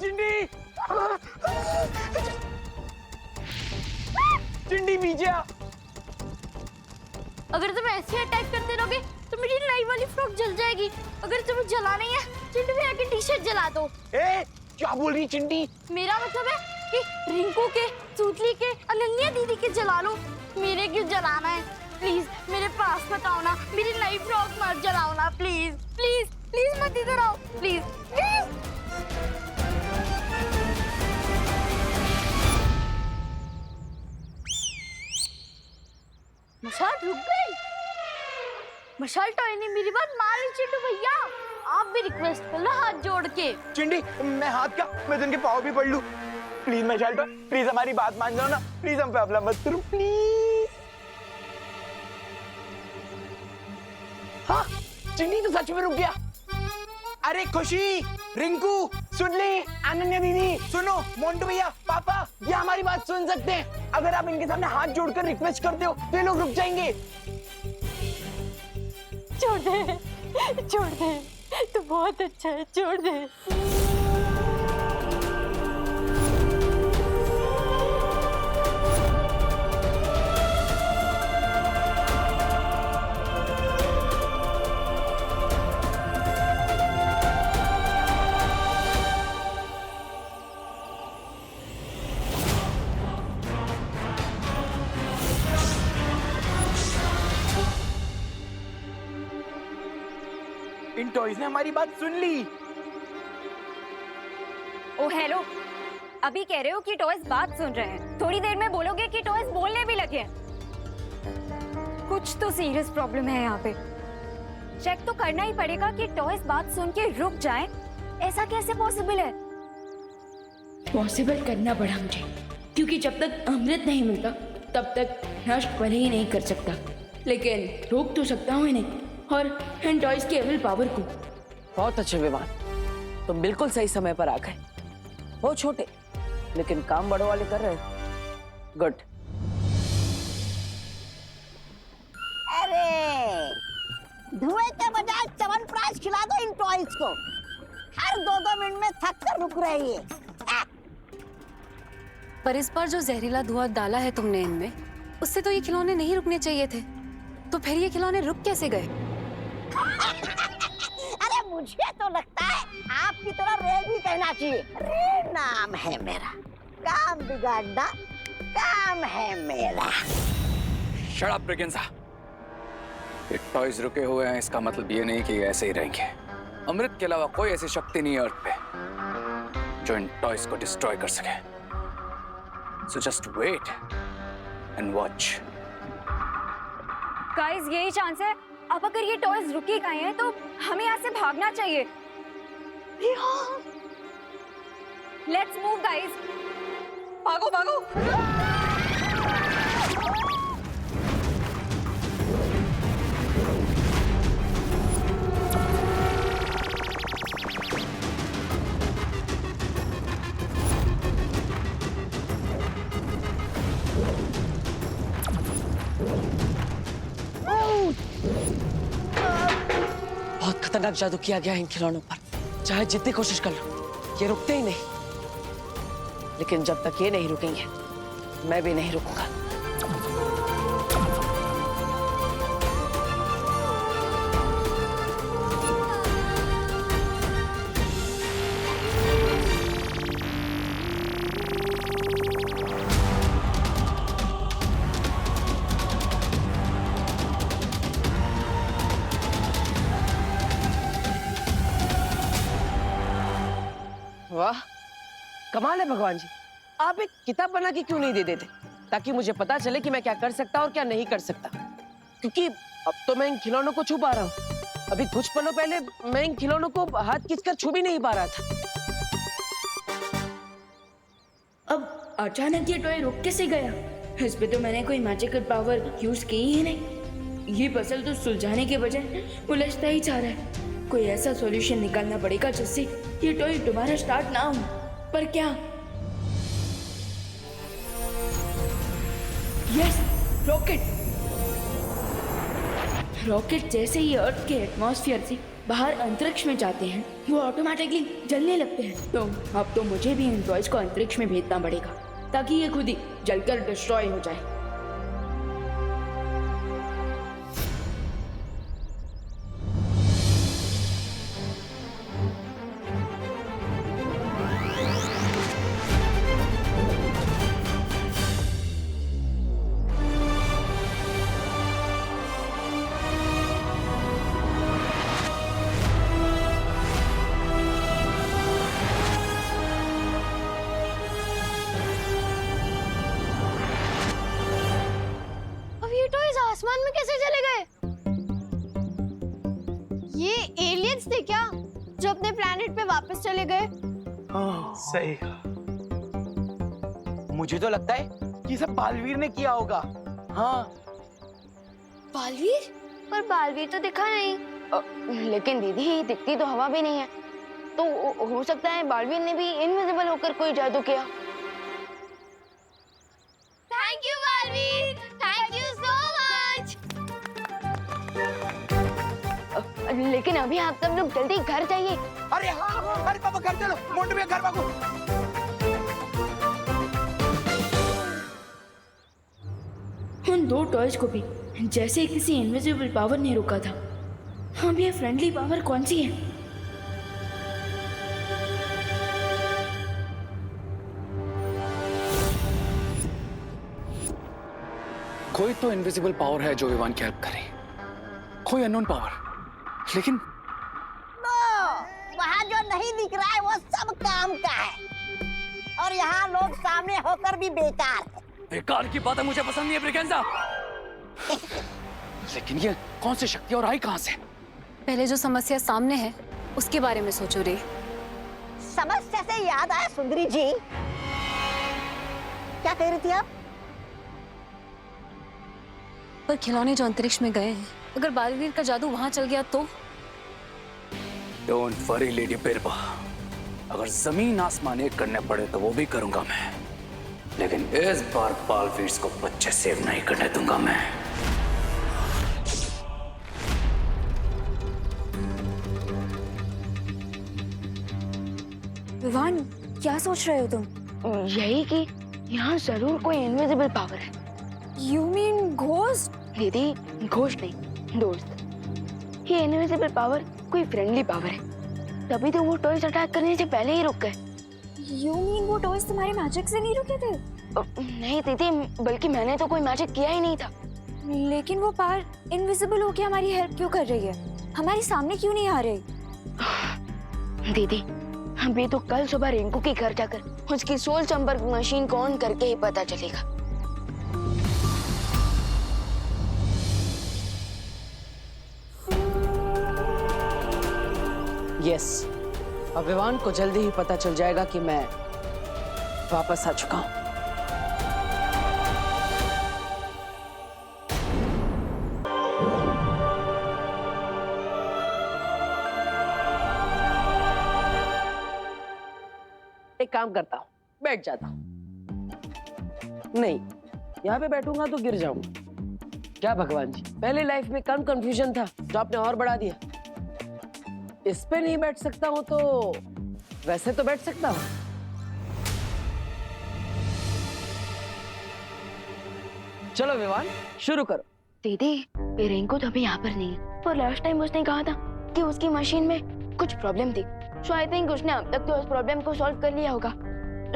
चिंडी चिंडी पीछे आ। अगर तुम ऐसे अटैक करते रहोगे तो मेरी नई वाली फ्रॉक जल जाएगी। अगर तुम्हें जलानी है चिंटू भैया की टी-शर्ट जला दो। ए, क्या बोल रही चिंडी? मेरा मतलब है कि रिंकू के, सूतली के, अनन्या दीदी के जला लो। मेरे क्यों जलाना है? प्लीज मेरे पास मत आओ ना, मेरी नई फ्रॉक मत जलाओ ना, प्लीज प्लीज प्लीज मत इधर आओ, प्लीज प्लीज। मशाल रुक गई। मशाल टॉय ने मेरी बात मान ली। चिंटू भैया आप भी रिक्वेस्ट कर लो हाथ जोड़ के। चिंडी मैं हाथ क्या, मैं तो इनके पाँव भी पढ़ लूं। प्लीज मशाल टॉय, प्लीज हमारी बात मान जाओ ना, प्लीज हम पे हमला मत करो प्लीज। हाँ चिंडी तो सच में रुक गया। अरे खुशी, रिंकू, सुनली, अनन्या दीदी, सुनो, मोंटू भैया, पापा, ये हमारी बात सुन सकते हैं। अगर आप इनके सामने हाथ जोड़कर रिक्वेस्ट करते हो तो ये लोग रुक जाएंगे। छोड़ दे, छोड़ दे, तू बहुत अच्छा है, छोड़ दे। इन टॉयज ने हमारी बात सुन ली। ओ हेलो, अभी कह रहे हो कि टॉयज बात सुन रहे हैं, थोड़ी देर में बोलोगे कि टॉयज बोलने भी लगे हैं। कुछ तो सीरियस प्रॉब्लम है यहाँ पे। चेक तो करना ही पड़ेगा कि टॉयज बात सुन के रुक जाएं। ऐसा कैसे पॉसिबल है? पॉसिबल करना पड़ा मुझे, क्योंकि जब तक अमृत नहीं मिलता तब तक नष्ट भले ही नहीं कर सकता, लेकिन रोक तो सकता हूँ इन्हें और इन टॉयज की एविल पावर को। बहुत अच्छे विमान, तुम बिल्कुल सही समय पर आ गए। वो छोटे लेकिन काम बड़ों वाले कर रहे हैं। गुड। अरे धुएं के बजाय च्यवनप्राश खिला दो इन टॉयज को। हर 2-2 मिनट में थक कर रुक रही है। पर इस बार जो जहरीला धुआं डाला है तुमने इनमें, उससे तो ये खिलौने नहीं रुकने चाहिए थे। तो फिर ये खिलौने रुक कैसे गए? अरे मुझे तो लगता है आपकी तरह रे भी कहना चाहिए। रे नाम है मेरा, काम बिगाड़ना काम है मेरा। Shut up Braganza. ये टॉयज रुके हुए हैं इसका मतलब ये नहीं कि ये ऐसे ही रहेंगे। अमृत के अलावा कोई ऐसी शक्ति नहीं है अर्थ पे जो इन टॉयज को डिस्ट्रॉय कर सके। So just wait and watch. Guys यही चांस है। अब अगर ये टॉयज रुक ही गए हैं तो हमें यहाँ से भागना चाहिए। Let's move guys. भागो भागो। बहुत खतरनाक जादू किया गया है इन खिलौनों पर। चाहे जितनी कोशिश कर लो ये रुकते ही नहीं। लेकिन जब तक ये नहीं रुकेंगे मैं भी नहीं रुकूंगा। वाह कमाल है भगवान जी, आप एक किताब बना के क्यों नहीं दे देते ताकि मुझे पता चले कि मैं क्या कर सकता और क्या नहीं कर सकता। क्योंकि अब तो मैं इन खिलौनों को छू पा रहा हूँ। अभी कुछ पलों पहले मैं इन खिलौनों को हाथ खींचकर छू भी नहीं पा रहा था। अब अचानक ये टॉय रुक कैसे गया? इस पे तो मैंने कोई मैजिकल पावर यूज की ही नहीं। ये पजल तो सुलझाने के बजाय उलझता ही जा रहा है। कोई ऐसा सॉल्यूशन निकालना पड़ेगा जिससे ये टॉय दोबारा स्टार्ट ना हो। पर क्या? Yes, rocket. रॉकेट जैसे ही अर्थ के एटमॉस्फेयर से बाहर अंतरिक्ष में जाते हैं वो ऑटोमेटिकली जलने लगते हैं। तो अब तो मुझे भी इन टॉयज को अंतरिक्ष में भेजना पड़ेगा ताकि ये खुद ही जलकर डिस्ट्रॉय हो जाए। अब ये टॉयज आसमान में कैसे चले गए? ये एलियंस थे क्या जो अपने प्लेनेट पे वापस चले गए? सही कहा। मुझे तो लगता है कि सब बालवीर ने किया होगा। हाँ। बालवीर? पर बालवीर तो दिखा नहीं। लेकिन दीदी दिखती तो हवा भी नहीं है, तो हो सकता है बालवीर ने भी इनविजिबल होकर कोई जादू किया। Thank you Baalveer, thank you so much. लेकिन अभी आप सब लोग जल्दी घर जाइए। अरे हाँ, अरे पापा घर चलो, मोंटू भैया घर भागो। उन दो टॉयज को भी जैसे किसी इनविजिबल पावर ने रोका था। अब ये फ्रेंडली पावर कौन सी है? कोई तो इनविजिबल पावर है जो विवान की हेल्प करे, कोई अननोन पावर, लेकिन वहाँ जो नहीं दिख रहा है वो सब काम का है, और यहाँ लोग सामने होकर भी बेकार है। बेकार की बातें मुझे पसंद नहीं है ब्रिगेंजा। लेकिन ये कौन सी शक्ति और आई कहां से? पहले जो समस्या सामने है उसके बारे में सोचो रे। समस्या से याद आया सुंदरी जी, क्या कह रही थी आप? पर खिलौने जो अंतरिक्ष में गए हैं, अगर बालवीर का जादू वहां चल गया तो? डोंट वरी लेडी बिरबा, अगर जमीन आसमान एक करने पड़े तो वो भी करूंगा मैं, लेकिन इस बार बालवीर को बच्चे सेव नहीं करने दूंगा मैं। विवान, क्या सोच रहे हो तुम? यही कि यहाँ जरूर कोई इनविजिबल पावर है। You mean ghost? दीदी घोस्ट नहीं, दोस्त। ये इनविजिबल पावर कोई फ्रेंडली पावर है, तभी तो वो टॉयज अटैक करने से पहले ही रुक गए। यू मीन वो टॉयज तुम्हारे मैजिक से नहीं रुके थे? नहीं दीदी, बल्कि मैंने तो कोई मैजिक किया ही नहीं था। लेकिन वो पार इनविजिबल होके हमारी हेल्प क्यों कर रही है? हमारे सामने क्यों नहीं आ रही? दीदी अभी तो कल सुबह रिंकू के घर जाकर उसकी सोल संपर्क मशीन को ऑन करके ही पता चलेगा। यस, अब विवान को जल्दी ही पता चल जाएगा कि मैं वापस आ चुका हूं। एक काम करता हूं, बैठ जाता हूं। नहीं, यहाँ पे बैठूंगा तो गिर जाऊंगा। क्या भगवान जी, पहले लाइफ में कम कंफ्यूजन था जो आपने और बढ़ा दिया। इस पे नहीं बैठ सकता हूं तो वैसे तो बैठ सकता हूं। चलो विवान, शुरू करो। दीदी ये रिंकू तो अभी यहाँ पर नहीं है, पर लास्ट टाइम उसने कहा था कि उसकी मशीन में कुछ प्रॉब्लम थी। सो आई थिंक उसने अब तक तो उस प्रॉब्लम को सॉल्व कर लिया होगा।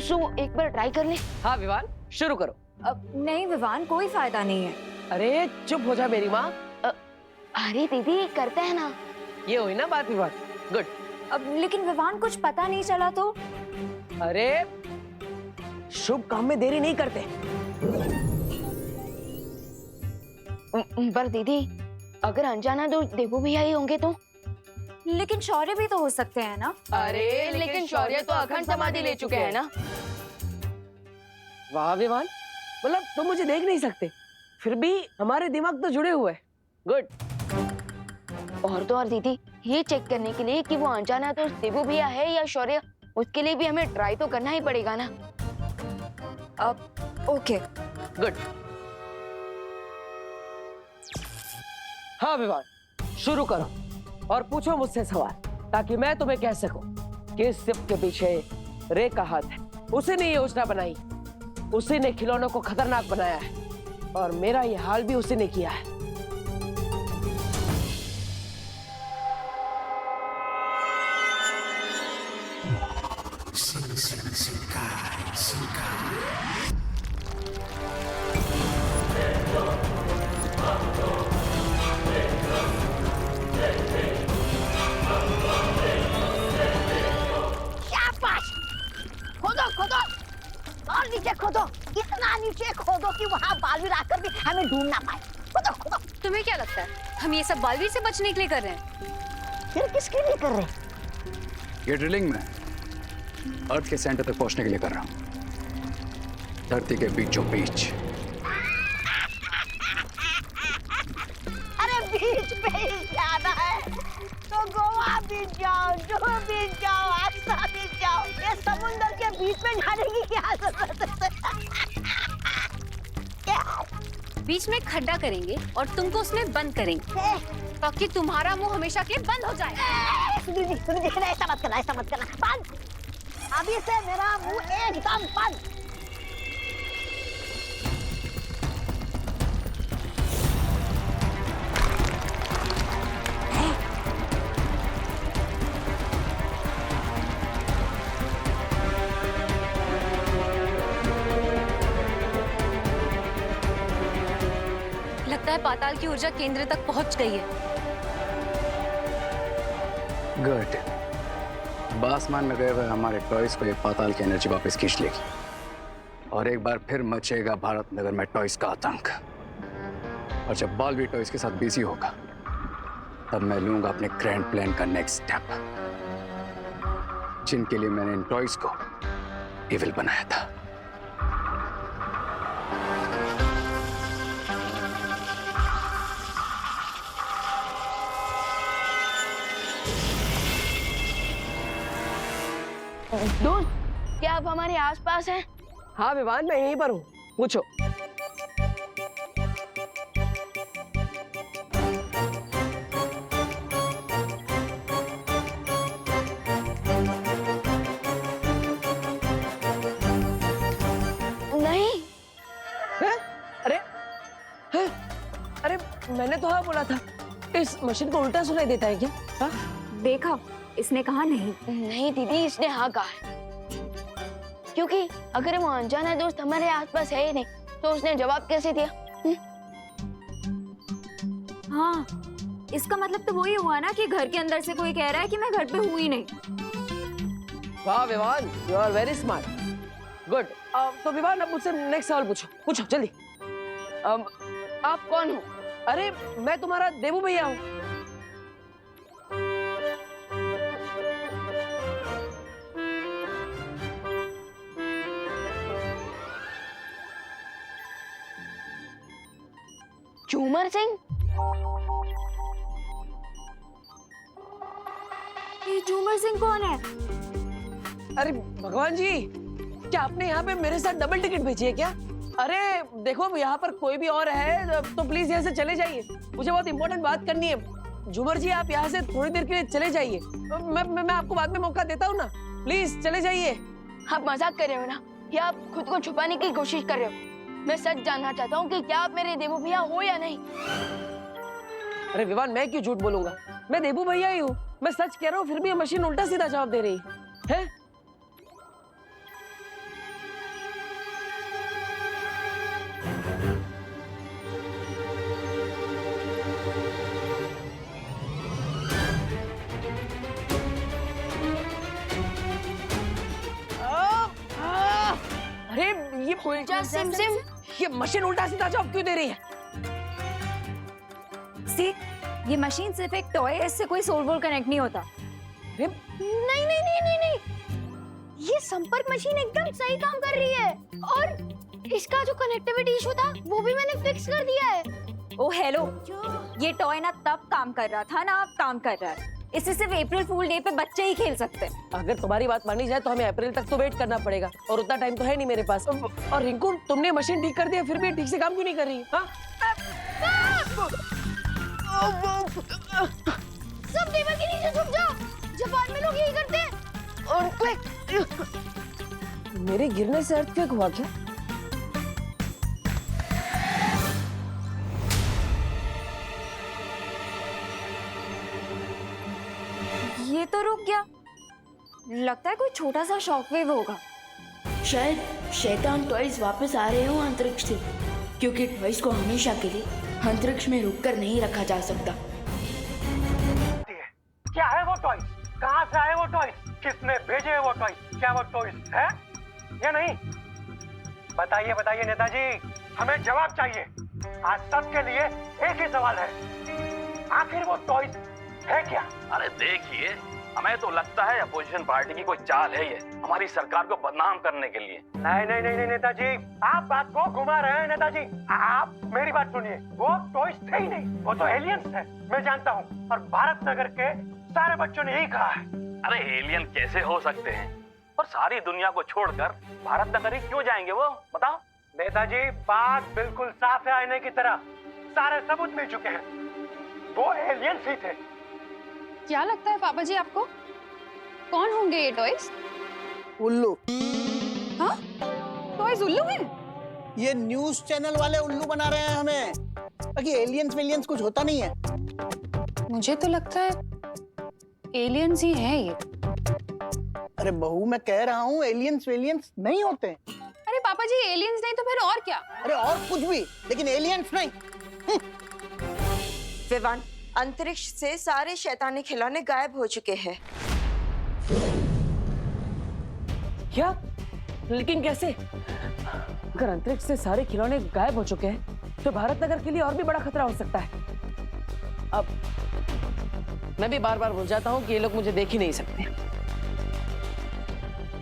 सो एक बार ट्राई कर ले। हाँ विवान, शुरू करो। अब नहीं विवान, कोई फायदा नहीं है। अरे चुप हो जा मेरी माँ। अरे दीदी करते हैं ना। ये हुई ना बात विवान। गुड। अब लेकिन विवान कुछ पता नहीं चला तो? अरे शुभ काम में देरी नहीं करते। पर दीदी अगर अनजाना तो देवू भैया ही होंगे तो? लेकिन शौर्य भी तो हो सकते हैं ना? अरे लेकिन शौर्य तो अखंड समाधि ले चुके हैं ना। वाह विवान, मतलब तुम मुझे देख नहीं सकते, फिर भी हमारे दिमाग तो जुड़े हुए हैं। गुड। और तो और दीदी, ये चेक करने के लिए कि वो अनजाना तो देवू भैया है या शौर्य, उसके लिए भी हमें ट्राई तो करना ही पड़ेगा ना। अब ओके। गुड। हाँ विवान, शुरू करो। और पूछो मुझसे सवाल, ताकि मैं तुम्हें कह सकूं कि इस सिप के पीछे रे का हाथ है। उसी ने ये योजना बनाई, उसी ने खिलौनों को खतरनाक बनाया है, और मेरा ये हाल भी उसी ने किया है। शाबाश, खोदो खोदो और नीचे खोदो, इतना नीचे खोदो कि वहाँ बालवीर आकर भी हमें ढूंढ ना पाए। खोदो खोदो। तुम्हें क्या लगता है हम ये सब बालवीर से बचने के लिए कर रहे हैं? फिर किसके लिए कर रहे हैं? ये ड्रिलिंग में अर्थ के सेंटर तक पहुंचने के लिए कर रहा हूं, धरती के बीचों बीच। अरे बीच पे ही जाना है तो गोवा बीच जाओ, जुहू बीच जाओ, आगरा बीच जाओ। ये समुंदर के बीच में जाने की क्या जरूरत है? क्या? बीच में खड्डा करेंगे और तुमको उसमें बंद करेंगे ताकि तुम्हारा मुंह हमेशा के लिए बंद हो जाए। सुनिए ऐसा मत करना, ऐसा मत करना। बंद, अभी से मेरा मुंह एकदम बंद। लगता है पाताल की ऊर्जा केंद्र तक पहुंच गई है। गुड। आसमान में गए हुए हमारे टॉयज को ये पाताल की एनर्जी वापस खींच लेगी, और एक बार फिर मचेगा भारत नगर में टॉयज का आतंक। और जब बालवीर टॉयज के साथ बिजी होगा, तब मैं लूंगा अपने ग्रैंड प्लान का नेक्स्ट स्टेप, जिनके लिए मैंने इन टॉयज को इविल बनाया था। दोस्त, क्या आप हमारे आसपास हैं? हाँ विवान, मैं यहीं पर हूँ, पूछो। नहीं। है? अरे है? अरे मैंने तो हाँ बोला था। इस मशीन को उल्टा सुनाई देता है क्या? हाँ? देखा, इसने कहा नहीं। नहीं दीदी, इसने हाँ कहा है। क्योंकि अगर वो अनजाना दोस्त हमारे आसपास है ही नहीं, तो उसने जवाब कैसे दिया? हाँ, इसका मतलब तो वही हुआ ना कि घर के अंदर से कोई कह रहा है कि मैं घर पे हूँ ही नहीं। वाह Vivaan, you are very smart. Good. तो विवान, अब मुझसे नेक्स्ट सवाल पूछो, पूछो जल्दी। आप कौन हो? अरे मैं तुम्हारा देवू भैया हूँ। झूमर सिंह? ये झूमर सिंह कौन है? अरे भगवान जी, क्या आपने यहाँ पे मेरे साथ डबल टिकट भेजी है क्या? अरे देखो, यहाँ पर कोई भी और है तो प्लीज यहाँ से चले जाइए, मुझे बहुत इंपॉर्टेंट बात करनी है। झूमर जी, आप यहाँ से थोड़ी देर के लिए चले जाइए। मैं आपको बाद में मौका देता हूँ ना, प्लीज चले जाइए। आप मजाक कर रहे हो ना, या आप खुद को छुपाने की कोशिश कर रहे हो? मैं सच जानना चाहता हूँ कि क्या आप मेरे देवू भैया हो या नहीं। अरे विवान, मैं क्यों झूठ बोलूंगा? मैं देवू भैया ही हूँ, मैं सच कह रहा हूँ, फिर भी ये मशीन उल्टा सीधा जवाब दे रही है। अरे ये उल्टा सिम सिम, ये मशीन उल्टा सीधा जवाब क्यों दे रही है? सी, ये मशीन सिर्फ एक टॉय है, इससे कोई सोल वोल कनेक्ट नहीं होता। नहीं नहीं नहीं नहीं नहीं, ये संपर्क मशीन एकदम सही काम कर रही है, और इसका जो कनेक्टिविटी इशू था वो भी मैंने फिक्स कर दिया है। ओ हेलो, ये टॉय ना तब काम कर रहा था ना अब काम कर रहा है। इसे सिर्फ अप्रैल फूल डे पे बच्चे ही खेल सकते हैं। अगर तुम्हारी बात मानी जाए तो हमें अप्रैल तक तो वेट करना पड़ेगा, और उतना टाइम तो है नहीं मेरे पास। और रिंकू, तुमने मशीन ठीक कर दिया, फिर भी ठीक से काम क्यों नहीं कर रही? हाँ? सब टेबल के नीचे छुप जाओ। जापान में लोग यही करते हैं। मेरे गिरने से अर्थक्वेक हुआ क्या? ये तो रुक गया। लगता है कोई छोटा सा शॉकवेव होगा। शायद शैतान टॉयज वापस आ रहे हो अंतरिक्ष से, क्योंकि टॉयज को हमेशा के लिए अंतरिक्ष में रुककर नहीं रखा जा सकता। क्या है वो टॉयज? कहाँ से आए वो टॉयज? किसने भेजे हैं वो टॉयज? क्या वो टॉयज है या नहीं? बताइए बताइए नेताजी, हमें जवाब चाहिए। आज सबके लिए एक ही सवाल है, आखिर वो टॉयज है क्या? अरे देखिए, हमें तो लगता है अपोजिशन पार्टी की कोई चाल है ये, हमारी सरकार को बदनाम करने के लिए। नहीं नहीं नहीं नहीं नेताजी, आप बात को घुमा रहे हैं नेताजी। आप मेरी बात सुनिए, वो टॉयज थे ही नहीं, वो तो एलियंस है। मैं जानता हूँ, और भारत नगर के सारे बच्चों ने यही कहा है। अरे एलियन कैसे हो सकते हैं? और सारी दुनिया को छोड़कर भारत नगर ही क्यों जाएंगे वो, बताओ? नेताजी, बात बिल्कुल साफ है आईने की तरह, सारे सबूत मिल चुके हैं, वो एलियंस ही थे। क्या लगता है पापा जी आपको, कौन होंगे ये टॉयज? उल्लू। हाँ, टॉयज उल्लू हैं? ये न्यूज चैनल वाले उल्लू बना रहे हैं हमें, बाकी एलियंस वेलियंस कुछ होता नहीं है। मुझे तो लगता है एलियंस ही हैं ये। अरे बहू, मैं कह रहा हूँ एलियंस वेलियंस नहीं होते। अरे पापा जी, एलियंस नहीं तो फिर और क्या? अरे और कुछ भी, लेकिन एलियंस नहीं। विवान, अंतरिक्ष से सारे शैतानी खिलौने गायब हो चुके हैं। क्या? लेकिन कैसे? अगर अंतरिक्ष से सारे खिलौने गायब हो चुके हैं, तो भारत नगर के लिए और भी बड़ा खतरा हो सकता है। अब मैं भी बार बार भूल जाता हूँ कि ये लोग मुझे देख ही नहीं सकते।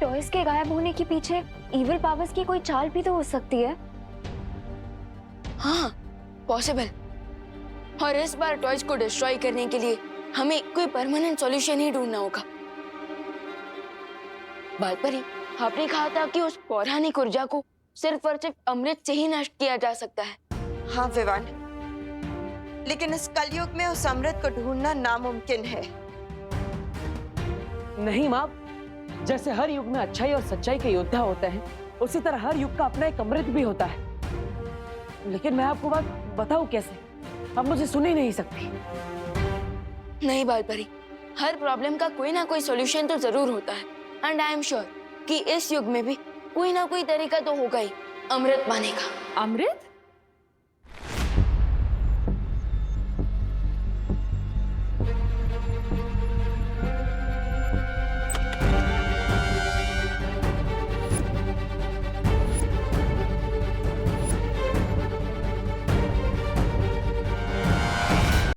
टॉयज के गायब होने के पीछे इविल पावर्स की कोई चाल भी तो हो सकती है। हाँ, पॉसिबल। और इस बार टॉयज को डिस्ट्रॉय करने के लिए हमें कोई परमानेंट सॉल्यूशन ही ढूंढना होगा। बालपरी, आपने कहा था कि उस पौराणिक ऊर्जा को सिर्फ और सिर्फ अमृत से ही नष्ट किया जा सकता है। हाँ विवान, लेकिन इस कलयुग में उस अमृत को ढूंढना नामुमकिन है। नहीं माँ, जैसे हर युग में अच्छाई और सच्चाई के योद्धा होते हैं, उसी तरह हर युग का अपना एक अमृत भी होता है। लेकिन मैं आपको बात बताऊं कैसे? आप मुझे सुन ही नहीं सकती। नहीं बालपरी, हर प्रॉब्लम का कोई ना कोई सॉल्यूशन तो जरूर होता है, एंड आई एम श्योर कि इस युग में भी कोई ना कोई तरीका तो होगा ही अमृत पाने का। अमृत?